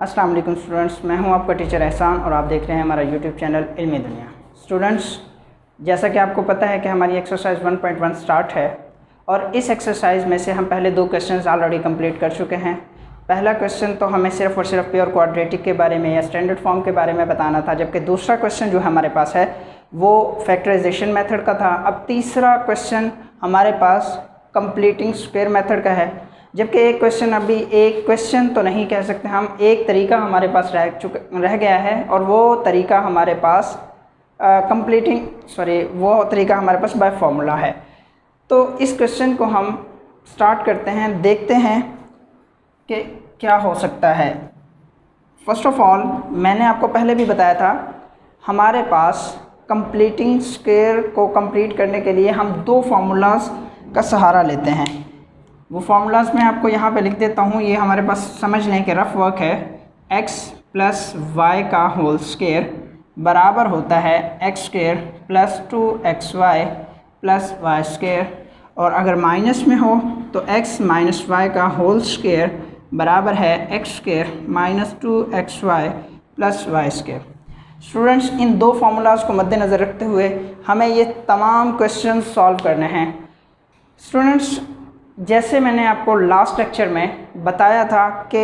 अस्सलाम वालेकुम स्टूडेंट्स, मैं हूं आपका टीचर एहसान और आप देख रहे हैं हमारा यूट्यूब चैनल इल्मी दुनिया। स्टूडेंट्स, जैसा कि आपको पता है कि हमारी एक्सरसाइज 1.1 स्टार्ट है और इस एक्सरसाइज में से हम पहले 2 क्वेश्चंस ऑलरेडी कंप्लीट कर चुके हैं। पहला क्वेश्चन तो हमें सिर्फ और सिर्फ प्योर क्वाड्रेटिक के बारे में या स्टैंडर्ड फॉर्म के बारे में बताना था, जबकि दूसरा क्वेश्चन जो हमारे पास है वो फैक्टराइजेशन मेथड का था। अब तीसरा क्वेश्चन हमारे पास कंप्लीटिंग स्क्वायर मेथड का है, जबकि एक क्वेश्चन तो नहीं कह सकते हम, एक तरीका हमारे पास रह गया है और वो तरीका हमारे पास वो तरीका हमारे पास बाय फॉर्मूला है। तो इस क्वेश्चन को हम स्टार्ट करते हैं, देखते हैं कि क्या हो सकता है। फर्स्ट ऑफ ऑल, मैंने आपको पहले भी बताया था, हमारे पास कंप्लीटिंग स्क्वायर को कंप्लीट करने के लिए हम 2 फार्मूलाज का सहारा लेते हैं। वो फार्मूलाज मैं आपको यहाँ पे लिख देता हूँ, ये हमारे पास समझने के रफ वर्क है। x प्लस वाई का होल स्क्वायर बराबर होता है x square plus 2xy plus y square, और अगर माइनस में हो तो x माइनस वाई का होल स्क्वायर बराबर है x square minus 2xy plus y square. Students, इन 2 फार्मूलाज को मद्देनज़र रखते हुए हमें ये तमाम क्वेश्चन सॉल्व करने हैं। स्टूडेंट्स, जैसे मैंने आपको लास्ट लेक्चर में बताया था कि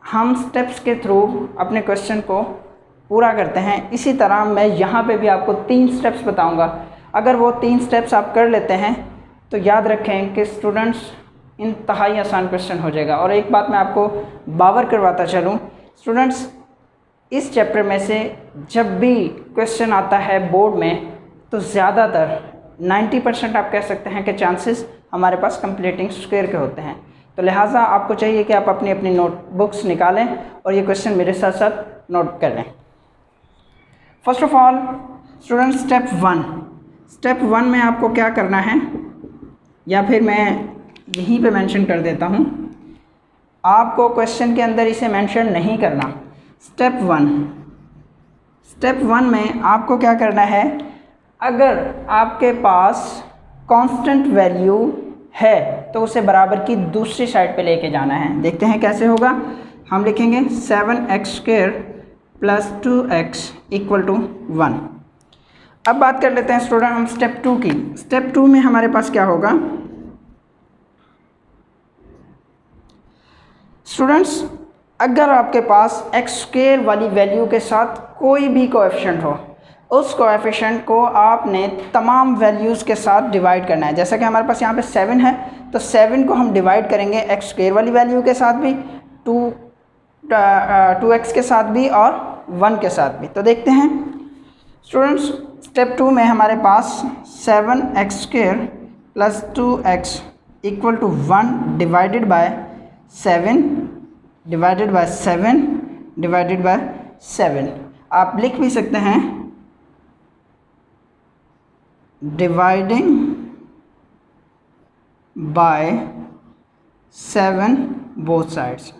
हम स्टेप्स के थ्रू अपने क्वेश्चन को पूरा करते हैं, इसी तरह मैं यहाँ पे भी आपको 3 स्टेप्स बताऊँगा। अगर वो 3 स्टेप्स आप कर लेते हैं तो याद रखें कि स्टूडेंट्स इंतहाई आसान क्वेश्चन हो जाएगा। और एक बात मैं आपको बावर करवाता चलूँ स्टूडेंट्स, इस चैप्टर में से जब भी क्वेश्चन आता है बोर्ड में तो ज़्यादातर 90% आप कह सकते हैं कि चांसेस हमारे पास कंप्लीटिंग स्क्वायर के होते हैं। तो लिहाजा आपको चाहिए कि आप अपनी अपनी नोटबुक्स निकालें और ये क्वेश्चन मेरे साथ साथ नोट कर लें। First of all student, step 1 में आपको क्या करना है, या फिर मैं यहीं पे मेंशन कर देता हूँ, आपको क्वेश्चन के अंदर इसे मेंशन नहीं करना। स्टेप 1 में आपको क्या करना है, अगर आपके पास कांस्टेंट वैल्यू है तो उसे बराबर की दूसरी साइड पे लेके जाना है। देखते हैं कैसे होगा। हम लिखेंगे 7x² plus 2x equal to 1। अब बात कर लेते हैं स्टूडेंट हम स्टेप 2 की। स्टेप 2 में हमारे पास क्या होगा स्टूडेंट्स, अगर आपके पास x² वाली वैल्यू के साथ कोई भी कोएफिशिएंट हो, उस कोएफिशिएंट को आपने तमाम वैल्यूज़ के साथ डिवाइड करना है। जैसा कि हमारे पास यहाँ पे 7 है तो 7 को हम डिवाइड करेंगे x² वाली वैल्यू के साथ भी, 2x के साथ भी और 1 के साथ भी। तो देखते हैं स्टूडेंट्स, स्टेप 2 में हमारे पास 7x² plus 2x equal to 1 divided by 7 divided by 7 divided by 7। आप लिख भी सकते हैं डिवाइडिंग बाय 7 बोथ साइड्स।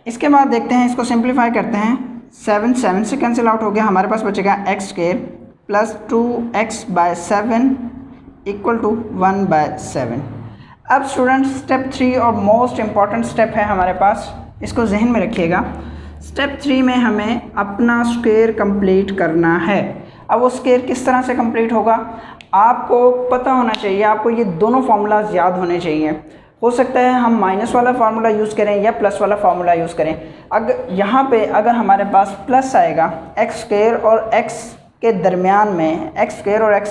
इसके बाद देखते हैं, इसको सिंप्लीफाई करते हैं। 7 से कैंसिल आउट हो गया, हमारे पास बचेगा x² plus 2x by 7 equal to 1 by 7। अब स्टूडेंट्स, स्टेप 3 और मोस्ट इम्पॉर्टेंट स्टेप है हमारे पास, इसको जहन में रखिएगा। स्टेप 3 में हमें अपना स्क्वायर कंप्लीट करना है। अब वो स्क्वायर किस तरह से कंप्लीट होगा आपको पता होना चाहिए, आपको ये दोनों फार्मूलाज याद होने चाहिए। हो सकता है हम माइनस वाला फार्मूला यूज़ करें या प्लस वाला फार्मूला यूज़ करें। यहाँ पे अगर हमारे पास प्लस आएगा x² और x के दरमियान में, x² और x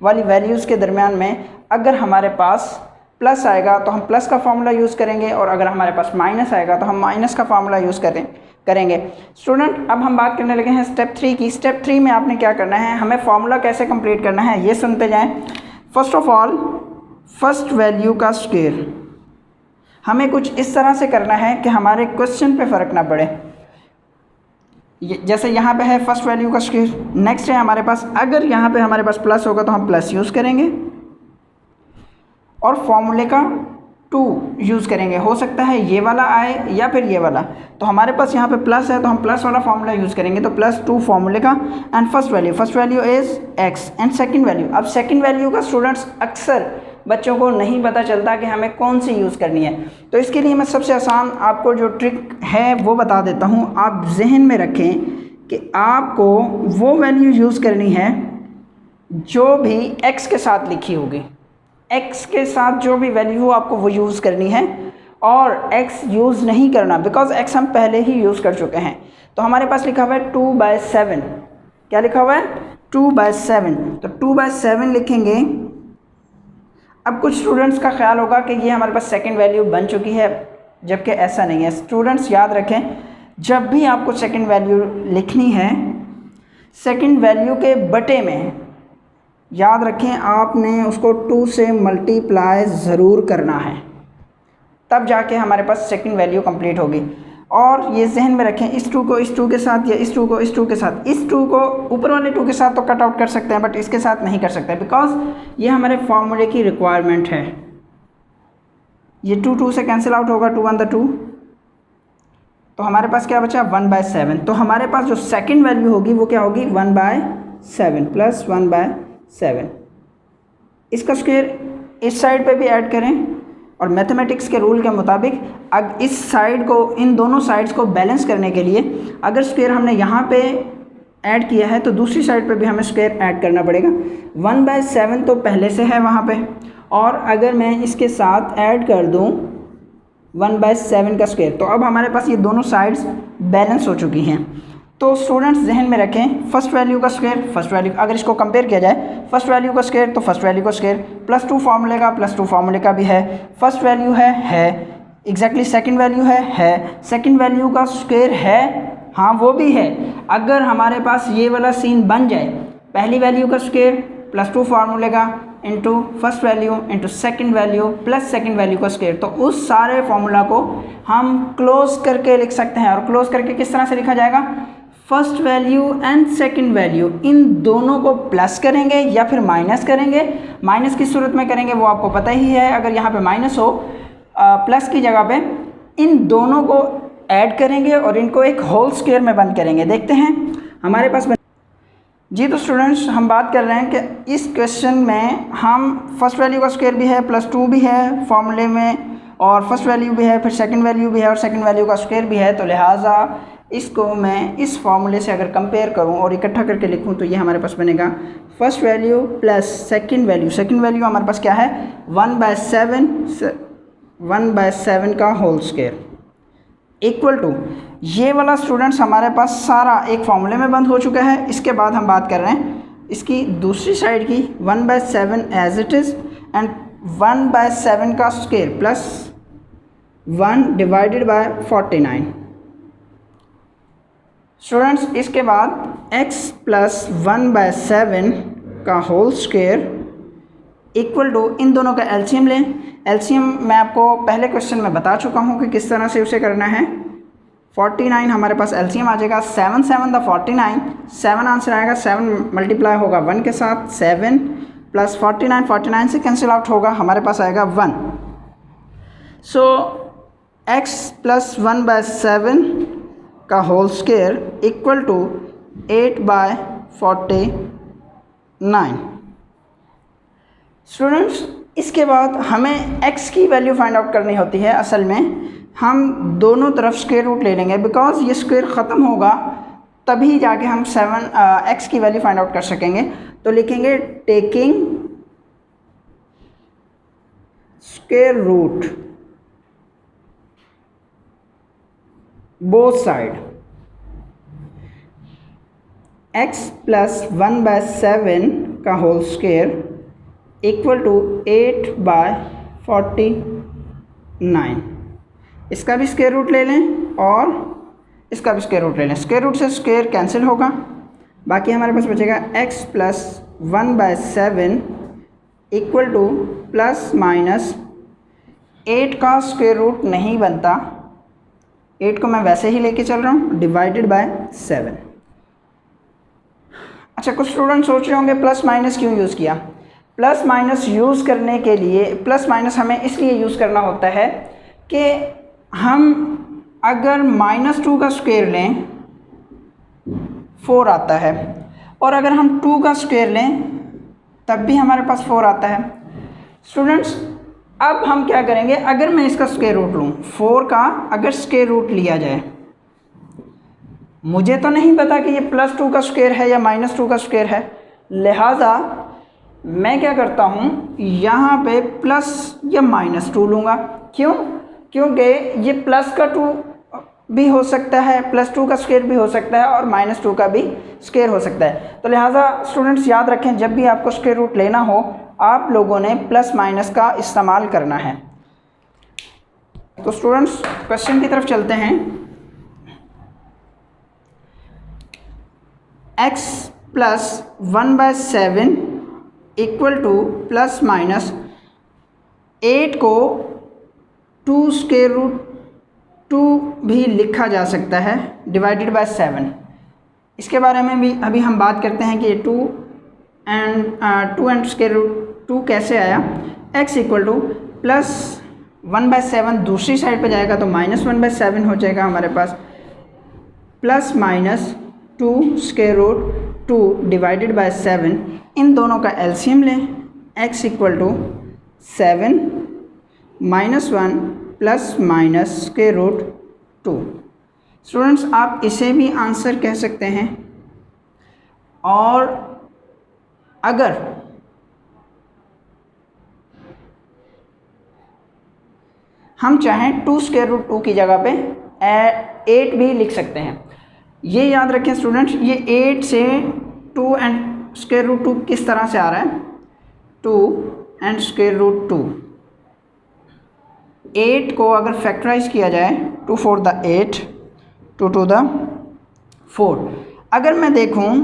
वाली वैल्यूज़ के दरमियान में अगर हमारे पास प्लस आएगा तो हम प्लस का फार्मूला यूज़ करेंगे, और अगर हमारे पास माइनस आएगा तो हम माइनस का फार्मूला यूज़ करेंगे। स्टूडेंट, अब हम बात करने लगे हैं स्टेप 3 की। स्टेप 3 में आपने क्या करना है, हमें फार्मूला कैसे कंप्लीट करना है ये सुनते जाएं। First of all, first value का स्क्वायर हमें कुछ इस तरह से करना है कि हमारे क्वेश्चन पे फ़र्क ना पड़े। जैसे यहाँ पे है फर्स्ट वैल्यू का स्क्वायर। नेक्स्ट है हमारे पास, अगर यहाँ पे हमारे पास प्लस होगा तो हम प्लस यूज़ करेंगे और फॉर्मूले का 2 यूज़ करेंगे। हो सकता है ये वाला आए या फिर ये वाला, तो हमारे पास यहाँ पे प्लस है तो हम प्लस वाला फार्मूला यूज़ करेंगे, तो +2 फॉर्मूले का। And first value is x and second value. अब सेकंड वैल्यू का स्टूडेंट्स अक्सर बच्चों को नहीं पता चलता कि हमें कौन सी यूज़ करनी है। तो इसके लिए मैं सबसे आसान आपको जो ट्रिक है वो बता देता हूँ। आप जहन में रखें कि आपको वो वैल्यू यूज़ करनी है जो भी x के साथ लिखी होगी। x के साथ जो भी वैल्यू हो आपको वो यूज़ करनी है, और x यूज़ नहीं करना, बिकॉज x हम पहले ही यूज़ कर चुके हैं। तो हमारे पास लिखा हुआ है 2/7। क्या लिखा हुआ है? 2/7। तो 2/7 लिखेंगे। अब कुछ स्टूडेंट्स का ख्याल होगा कि ये हमारे पास सेकंड वैल्यू बन चुकी है, जबकि ऐसा नहीं है। स्टूडेंट्स याद रखें, जब भी आपको सेकंड वैल्यू लिखनी है, सेकंड वैल्यू के बटे में याद रखें आपने उसको 2 से मल्टीप्लाई ज़रूर करना है, तब जाके हमारे पास सेकंड वैल्यू कंप्लीट होगी। और ये जहन में रखें, इस 2 को इस 2 के साथ या इस 2 को इस 2 के साथ, इस 2 को ऊपर वाले 2 के साथ तो कट आउट कर सकते हैं, बट इसके साथ नहीं कर सकते, बिकॉज ये हमारे फॉर्मूले की रिक्वायरमेंट है। ये 2 से कैंसिल आउट होगा, 2 1 2, तो हमारे पास क्या बचा? 1/7। तो हमारे पास जो सेकंड वैल्यू होगी वो क्या होगी? 1/7 प्लस 1/7। इसका स्क्वायर इस साइड पे भी ऐड करें, और मैथमेटिक्स के रूल के मुताबिक अब इस साइड को, इन दोनों साइड्स को बैलेंस करने के लिए अगर स्क्वायर हमने यहाँ पे ऐड किया है तो दूसरी साइड पे भी हमें स्क्वायर ऐड करना पड़ेगा। 1/7 तो पहले से है वहाँ पे, और अगर मैं इसके साथ ऐड कर दूँ 1/7 का स्क्वायर, तो अब हमारे पास ये दोनों साइड्स बैलेंस हो चुकी हैं। तो स्टूडेंट्स जहन में रखें, फर्स्ट वैल्यू का स्क्वायर, फर्स्ट वैल्यू, अगर इसको कंपेयर किया जाए फर्स्ट वैल्यू का स्क्वायर तो फर्स्ट वैल्यू का स्क्वायर, +2 फार्मूले का, +2 फार्मूले का भी है। फर्स्ट वैल्यू है एग्जैक्टली सेकंड वैल्यू है सेकंड वैल्यू का स्क्वायर है, हाँ वो भी है। अगर हमारे पास ये वाला सीन बन जाए, पहली वैल्यू का स्क्वायर +2 फार्मूले का into first value into second value plus second value का स्क्वायर, तो उस सारे फॉर्मूला को हम क्लोज करके लिख सकते हैं। और क्लोज करके किस तरह से लिखा जाएगा? First value and second value, इन दोनों को प्लस करेंगे या फिर माइनस करेंगे। माइनस किस सूरत में करेंगे वो आपको पता ही है, अगर यहाँ पे माइनस हो प्लस की जगह पे इन दोनों को ऐड करेंगे और इनको एक होल स्क्वायर में बंद करेंगे। देखते हैं हमारे पास जी। तो स्टूडेंट्स हम बात कर रहे हैं कि इस क्वेश्चन में हम फर्स्ट वैल्यू का स्क्वायर भी है, +2 भी है फॉर्मूले में, और फर्स्ट वैल्यू भी है, फिर सेकंड वैल्यू भी है, और सेकंड वैल्यू का स्क्वायर भी है। तो लिहाजा इसको मैं इस फॉर्मूले से अगर कंपेयर करूं और इकट्ठा करके लिखूं तो ये हमारे पास बनेगा first value plus second value. Second value हमारे पास क्या है? 1/7 का होल स्क्वायर इक्वल टू, ये वाला स्टूडेंट्स हमारे पास सारा एक फॉर्मूले में बंद हो चुका है। इसके बाद हम बात कर रहे हैं इसकी दूसरी साइड की, 1/7 एज इट इज़ एंड 1/7 का square plus 1 divided bye 49। Students इसके बाद x प्लस 1/7 का होल स्क्वायर इक्वल टू, इन दोनों का एलसीएम लें। एलसीएम मैं आपको पहले क्वेश्चन में बता चुका हूँ कि किस तरह से उसे करना है। 49 हमारे पास एलसीएम आ जाएगा, 7 7 द 49, 7 आंसर आएगा, 7 मल्टीप्लाई होगा 1 के साथ, 7 प्लस 49 से कैंसिल आउट होगा, हमारे पास आएगा 1। सो x प्लस 1/7 का whole square equal to 8/49। Students इसके बाद हमें x की वैल्यू फाइंड आउट करनी होती है। असल में हम दोनों तरफ स्क्वायर रूट ले लेंगे, बिकॉज ये स्क्वायर ख़त्म होगा तभी जाके हम x की वैल्यू फाइंड आउट कर सकेंगे। तो लिखेंगे taking square root both side, x plus 1/7 का होल स्क्वायर इक्वल टू 8/49। इसका भी स्क्वायर रूट ले लें और इसका भी स्क्वायर रूट ले लें। स्क्वायर रूट से स्क्वायर कैंसिल होगा, बाकी हमारे पास बचेगा x plus 1/7 equal to plus minus 8 का स्क्वायर रूट नहीं बनता, 8 को मैं वैसे ही लेके चल रहा हूँ, डिवाइडेड बाय 7। अच्छा, कुछ स्टूडेंट सोच रहे होंगे प्लस माइनस क्यों यूज़ किया। प्लस माइनस यूज़ करने के लिए, प्लस माइनस हमें इसलिए यूज़ करना होता है कि हम अगर -2 का स्क्वायर लें 4 आता है, और अगर हम 2 का स्क्वायर लें तब भी हमारे पास 4 आता है। स्टूडेंट्स अब हम क्या करेंगे, अगर मैं इसका स्क्वायर रूट लूँ, 4 का अगर स्क्वायर रूट लिया जाए, मुझे तो नहीं पता कि ये +2 का स्क्वायर है या -2 का स्क्वायर है, लिहाजा मैं क्या करता हूँ, यहाँ पे प्लस या -2 लूँगा। क्यों? क्योंकि ये प्लस का 2 भी हो सकता है, +2 का स्क्वायर भी हो सकता है और -2 का भी स्क्वायर हो सकता है। तो लिहाजा स्टूडेंट्स याद रखें, जब भी आपको स्क्वायर रूट लेना हो आप लोगों ने प्लस माइनस का इस्तेमाल करना है। तो स्टूडेंट्स क्वेश्चन की तरफ चलते हैं। x + 1/7 = +-8 को 2√2 भी लिखा जा सकता है /7। इसके बारे में भी अभी हम बात करते हैं कि ये 2 एंड √2 कैसे आया। x = +1/7 दूसरी साइड पे जाएगा तो -1/7 हो जाएगा हमारे पास, +-2√2 /7। इन दोनों का एलसीएम लें। x = 7 -1 + √2। स्टूडेंट्स आप इसे भी आंसर कह सकते हैं। और अगर हम चाहें 2√2 की जगह पे 8 भी लिख सकते हैं। ये याद रखें स्टूडेंट्स, ये 8 से 2 एंड √2 किस तरह से आ रहा है, 2 एंड √2। 8 को अगर फैक्टराइज किया जाए, 2 4 द 8, 2 2 द 4। अगर मैं देखूं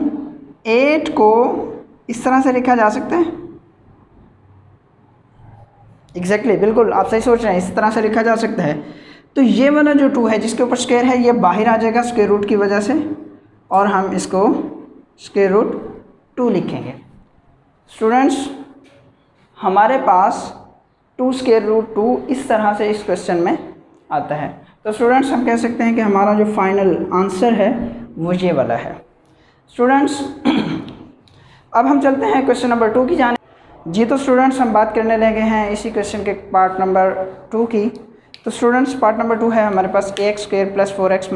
8 को इस तरह से लिखा जा सकता है, एग्जैक्टली बिल्कुल आप सही सोच रहे हैं, इस तरह से लिखा जा सकता है। तो ये वाला जो 2 है जिसके ऊपर स्क्वायर है, ये बाहर आ जाएगा स्क्वायर रूट की वजह से, और हम इसको √2 लिखेंगे। स्टूडेंट्स हमारे पास 2√2 इस तरह से इस क्वेश्चन में आता है। तो स्टूडेंट्स हम कह सकते हैं कि हमारा जो फाइनल आंसर है वो ये वाला है। स्टूडेंट्स अब हम चलते हैं क्वेश्चन नंबर 2 की जाने। जी तो स्टूडेंट्स हम बात करने लगे हैं इसी क्वेश्चन के पार्ट नंबर 2 की। तो स्टूडेंट्स पार्ट नंबर 2 है हमारे पास ax² + 4x - a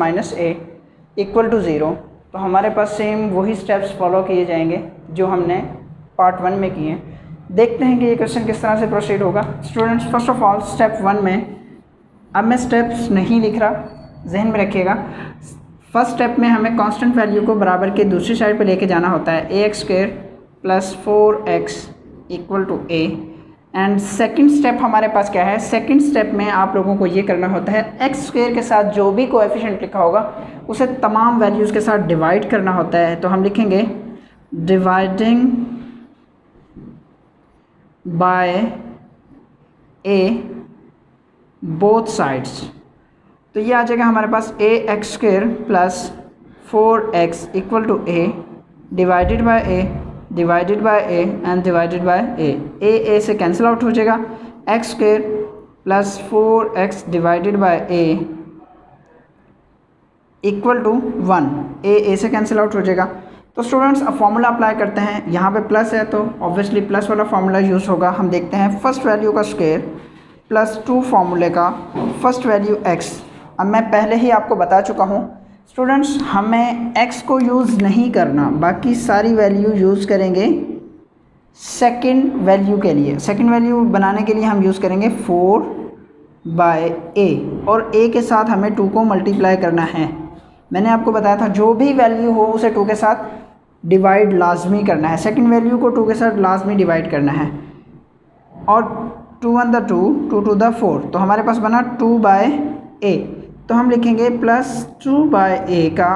= 0। तो हमारे पास सेम वही स्टेप्स फॉलो किए जाएंगे जो हमने पार्ट 1 में किए। देखते हैं कि ये क्वेश्चन किस तरह से प्रोसीड होगा। Students first of all step 1 में, अब मैं स्टेप्स नहीं लिख रहा, जहन में रखिएगा। फर्स्ट स्टेप में हमें कांस्टेंट वैल्यू को बराबर के दूसरी साइड पे लेके जाना होता है, ax² + 4x = a। And second step हमारे पास क्या है, सेकंड स्टेप में आप लोगों को ये करना होता है, x² के साथ जो भी कोएफिशिएंट लिखा होगा उसे तमाम वैल्यूज़ के साथ डिवाइड करना होता है। तो हम लिखेंगे dividing by a both sides. तो ये आ जाएगा हमारे पास ax² + 4x = a divided by a divided by a and divided by a से कैंसिल आउट हो जाएगा, x² + 4x divided by a = 1, a से कैंसिल आउट हो जाएगा। तो स्टूडेंट्स अब फॉर्मूला अप्लाई करते हैं। यहाँ पे प्लस है तो ऑब्वियसली प्लस वाला फार्मूला यूज़ होगा। हम देखते हैं फर्स्ट वैल्यू का स्क्वायर +2 फार्मूले का फर्स्ट वैल्यू x। अब मैं पहले ही आपको बता चुका हूँ स्टूडेंट्स, हमें x को यूज़ नहीं करना, बाकी सारी वैल्यू यूज़ करेंगे सेकंड वैल्यू के लिए। सेकंड वैल्यू बनाने के लिए हम यूज़ करेंगे 4/a और a के साथ हमें 2 को मल्टीप्लाई करना है। मैंने आपको बताया था जो भी वैल्यू हो उसे 2 के साथ डिवाइड लाजमी करना है, सेकंड वैल्यू को 2 के साथ लाजमी डिवाइड करना है। और 2 1 द 2, 2 2 द 4, तो हमारे पास बना 2/a। तो हम लिखेंगे +2/a का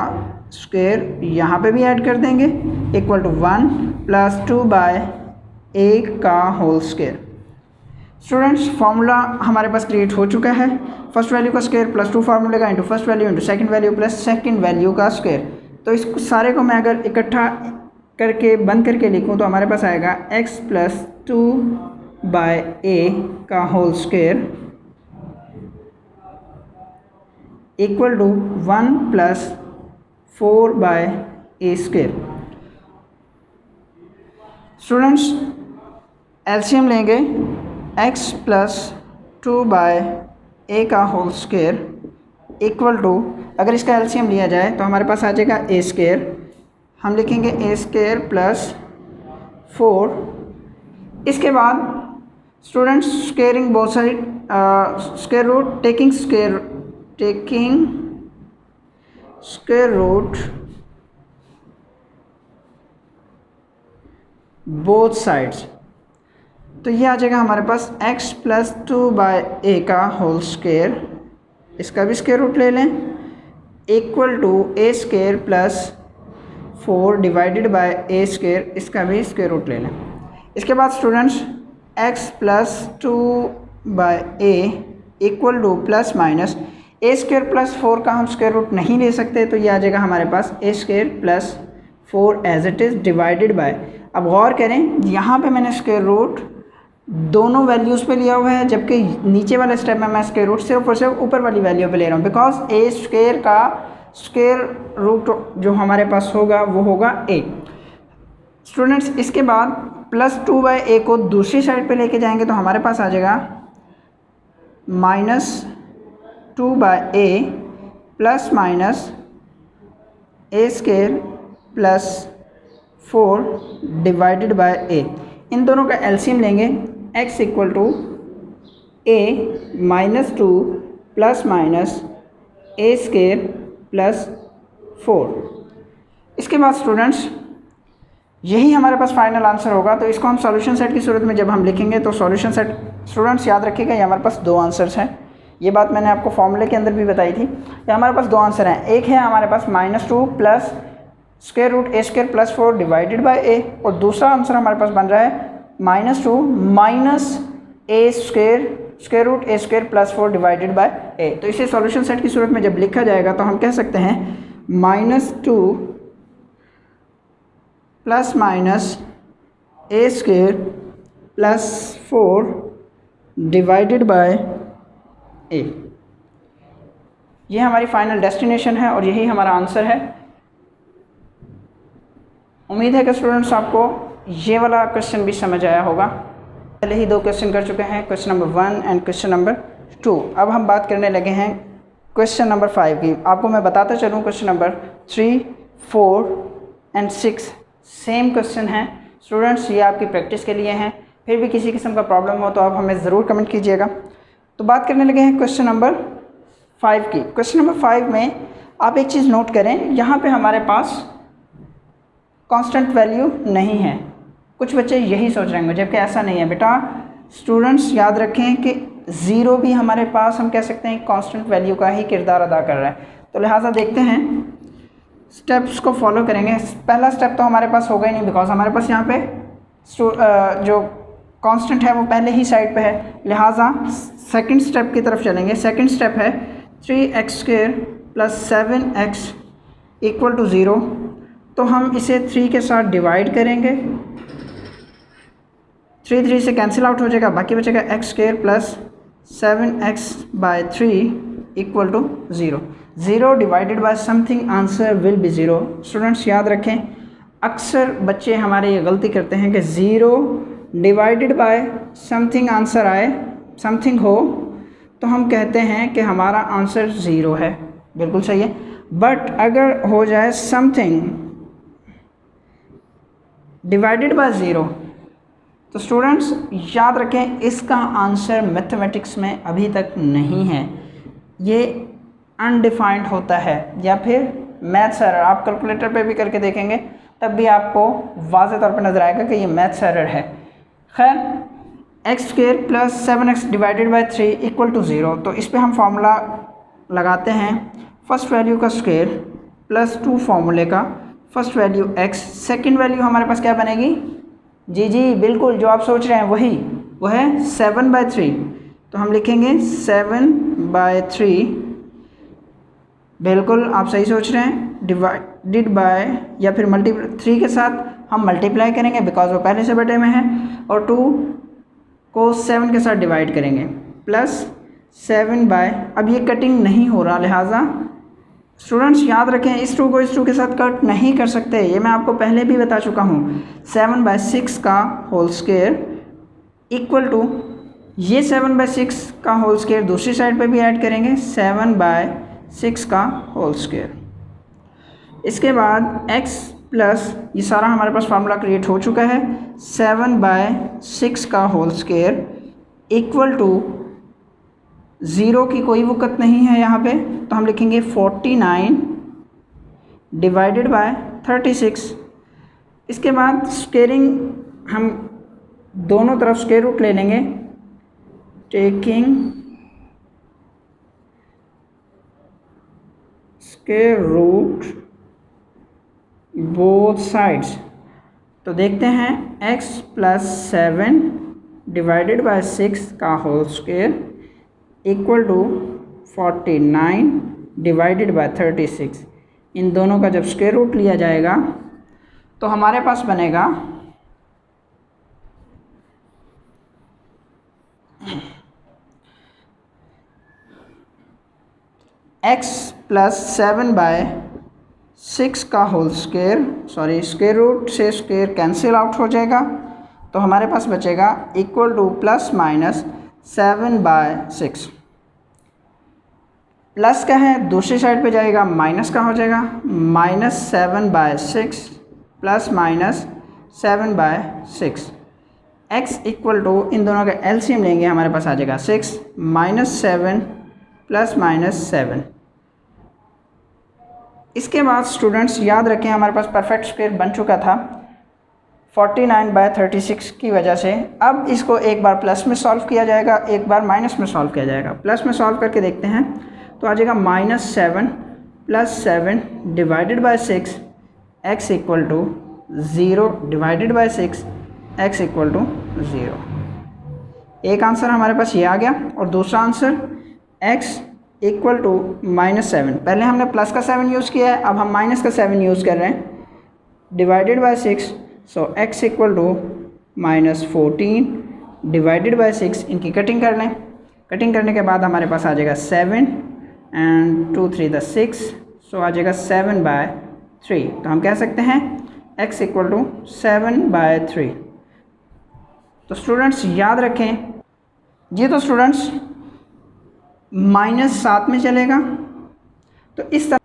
स्क्वायर यहाँ पे भी ऐड कर देंगे = 1 + 2/a का होल स्क्वायर। स्टूडेंट्स फार्मूला हमारे पास क्रिएट हो चुका है। फर्स्ट वैल्यू का स्क्वायर +2 फार्मूले का into first value into second value plus second value का स्क्वायर। तो इस सारे को मैं अगर इकट्ठा करके बंद करके लिखूँ तो हमारे पास आएगा x + 2/a का whole square = 1 + 4/a²। Students LCM लेंगे एक्स प्लस 2/a का होल स्क्वायर इक्वल टू, अगर इसका एलसीएम लिया जाए तो हमारे पास आ जाएगा a स्क्वायर, हम लिखेंगे a स्क्वायर प्लस 4। इसके बाद students squaring both side, square root taking square root both sides, तो ये आ जाएगा हमारे पास x प्लस 2/a का होल स्क्वायर, इसका भी स्क्वायर रूट ले लें, equal to a square plus 4 divided by a square, इसका भी स्क्वायर रूट ले लें। इसके बाद students x plus 2/a equal to plus minus a square plus 4 का हम स्क्वायर रूट नहीं ले सकते, तो ये आ जाएगा हमारे पास a square plus 4 as it is divided by. अब गौर करें, यहाँ पे मैंने स्क्वायर रूट दोनों वैल्यूज़ पे लिया हुआ है, जबकि नीचे वाले स्टेप में मैं स्क्वायर रूट सिर्फ और सिर्फ ऊपर वाली वैल्यू पे ले रहा हूँ, बिकॉज a स्क्वायर का स्क्वायर रूट जो हमारे पास होगा वो होगा a। स्टूडेंट्स इसके बाद प्लस 2/a को दूसरी साइड पे लेके जाएंगे तो हमारे पास आ जाएगा minus 2/a plus minus a square plus 4 divided by a। इन दोनों का एलसीएम लेंगे, x equal to a minus 2 plus minus a square plus 4। इसके बाद स्टूडेंट्स यही हमारे पास फाइनल आंसर होगा, तो इसको हम सॉल्यूशन सेट की सूरत में जब हम लिखेंगे तो सॉल्यूशन सेट, स्टूडेंट्स याद रखिएगा ये हमारे पास 2 आंसर्स हैं, ये बात मैंने आपको फॉर्मूले के अंदर भी बताई थी। ये हमारे पास 2 आंसर हैं, एक है हमारे पास -2 plus square root a square plus 4 divided by a, और दूसरा आंसर हमारे पास बन रहा है -2 minus a square root a square plus 4 divided by a। तो इसे सॉल्यूशन सेट की सूरत में जब लिखा जाएगा तो हम कह सकते हैं -2 plus minus a square plus 4 divided by a। ये हमारी फाइनल डेस्टिनेशन है और यही हमारा आंसर है। उम्मीद है कि स्टूडेंट्स आपको ये वाला क्वेश्चन भी समझ आया होगा। पहले ही 2 क्वेश्चन कर चुके हैं, question number 1 and question number 2। अब हम बात करने लगे हैं क्वेश्चन नंबर 5 की। आपको मैं बताता चलूँ question number 3, 4 and 6 same question हैं। स्टूडेंट्स ये आपकी प्रैक्टिस के लिए हैं, फिर भी किसी किस्म का प्रॉब्लम हो तो आप हमें ज़रूर कमेंट कीजिएगा। तो बात करने लगे हैं क्वेश्चन नंबर 5 की। क्वेश्चन नंबर 5 में आप एक चीज़ नोट करें, यहाँ पे हमारे पास कांस्टेंट वैल्यू नहीं है। कुछ बच्चे यही सोच रहे होंगे, जबकि ऐसा नहीं है बेटा। स्टूडेंट्स याद रखें कि 0 भी हमारे पास हम कह सकते हैं कांस्टेंट वैल्यू का ही किरदार अदा कर रहा है। तो लिहाजा देखते हैं, स्टेप्स को फॉलो करेंगे। पहला स्टेप तो हमारे पास होगा ही नहीं, बिकॉज हमारे पास यहाँ पे जो कांस्टेंट है वो पहले ही साइड पे है। लिहाजा सेकंड स्टेप की तरफ चलेंगे। सेकंड स्टेप है 3x square plus 7x equal to 0। तो हम इसे 3 के साथ डिवाइड करेंगे, 3 से कैंसिल आउट हो जाएगा, बाकी बचेगा x square plus 7x/3 equal to 0। 0 divided by something, answer will be 0। Students याद रखें, अक्सर बच्चे हमारे ये गलती करते हैं कि 0 डिवाइडेड बाय समथिंग आंसर आए, समथिंग हो तो हम कहते हैं कि हमारा आंसर 0 है। बिल्कुल सही है। बट अगर हो जाए समथिंग डिवाइडेड बाय 0 तो स्टूडेंट्स याद रखें इसका आंसर मैथमेटिक्स में अभी तक नहीं है, ये अनडिफाइंड होता है या फिर मैथ्स एरर। आप कैलकुलेटर पे भी करके देखेंगे तब भी आपको वाज़ेह तौर पर नज़र आएगा कि ये मैथ्स एरर है। खैर, x square plus 7x divided by 3 equal to 0। तो इस पर हम फार्मूला लगाते हैं, फर्स्ट वैल्यू का स्क्वायर प्लस 2 फार्मूले का first value x, second value हमारे पास क्या बनेगी? जी बिल्कुल जो आप सोच रहे हैं वही, वो है 7/3। तो हम लिखेंगे 7/3, बिल्कुल आप सही सोच रहे हैं, डिवाइडेड बाय या फिर 3 के साथ हम मल्टीप्लाई करेंगे बिकॉज वो पहले से बटे में है, और 2 को 7 के साथ डिवाइड करेंगे प्लस 7/, अब ये कटिंग नहीं हो रहा, लिहाजा स्टूडेंट्स याद रखें इस 2 को इस 2 के साथ कट नहीं कर सकते, ये मैं आपको पहले भी बता चुका हूँ। 7/6 का होल स्क्वायर इक्वल टू ये 7/6 का होल स्क्वायर दूसरी साइड पे भी ऐड करेंगे, 7/6 का होल स्क्वायर। इसके बाद x प्लस ये सारा हमारे पास फार्मूला क्रिएट हो चुका है, 7/6 का होल स्क्वायर इक्वल टू 0 की कोई वक़्त नहीं है यहाँ पे, तो हम लिखेंगे 49 डिवाइडेड बाय 36। इसके बाद स्क्वेयरिंग हम दोनों तरफ स्क्वायर रूट ले लेंगे, taking square root both sides. तो देखते हैं x प्लस 7 डिवाइडेड बाय 6 का whole square equal to 49 divided by 36। इन दोनों का जब स्क्वायर रूट लिया जाएगा तो हमारे पास बनेगा x प्लस 7/6 का whole square, sorry square root से स्क्वायर कैंसिल आउट हो जाएगा, तो हमारे पास बचेगा equal to plus minus 7/6। Plus का है दूसरी साइड पे जाएगा माइनस का हो जाएगा, -7/6 प्लस -7/6। x इक्वल टू इन दोनों का एलसीएम लेंगे, हमारे पास आ जाएगा 6 -7 प्लस -7। इसके बाद स्टूडेंट्स याद रखें हमारे पास परफेक्ट स्क्वायर बन चुका था 49/36 की वजह से। अब इसको एक बार प्लस में सॉल्व किया जाएगा, एक बार माइनस में सॉल्व किया जाएगा। प्लस में सॉल्व करके देखते हैं तो आ जाएगा -7 plus 7 divided by 6 x equal to 0 divided by 6 x equal to 0। एक आंसर हमारे पास ये आ गया और दूसरा आंसर x इक्वल टू -7। पहले हमने प्लस का 7 यूज़ किया है, अब हम माइनस का 7 यूज़ कर रहे हैं, divided by 6, so x equal to -14 divided by 6। इनकी कटिंग कर लें, कटिंग करने के बाद हमारे पास आ जाएगा 7 एंड 2 3 द 6, सो आ जाएगा 7/3। तो हम कह सकते हैं x इक्वल टू 7/3। तो स्टूडेंट्स याद रखें ये, तो स्टूडेंट्स -7 में चलेगा, तो इस तरह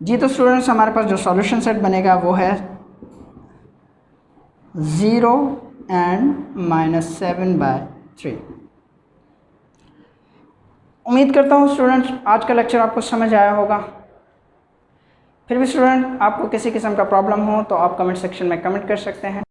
जी। तो स्टूडेंट्स हमारे पास जो सॉल्यूशन सेट बनेगा वो है 0 एंड -7/3। उम्मीद करता हूँ स्टूडेंट्स आज का लेक्चर आपको समझ आया होगा। फिर भी स्टूडेंट आपको किसी किस्म का प्रॉब्लम हो तो आप कमेंट सेक्शन में कमेंट कर सकते हैं।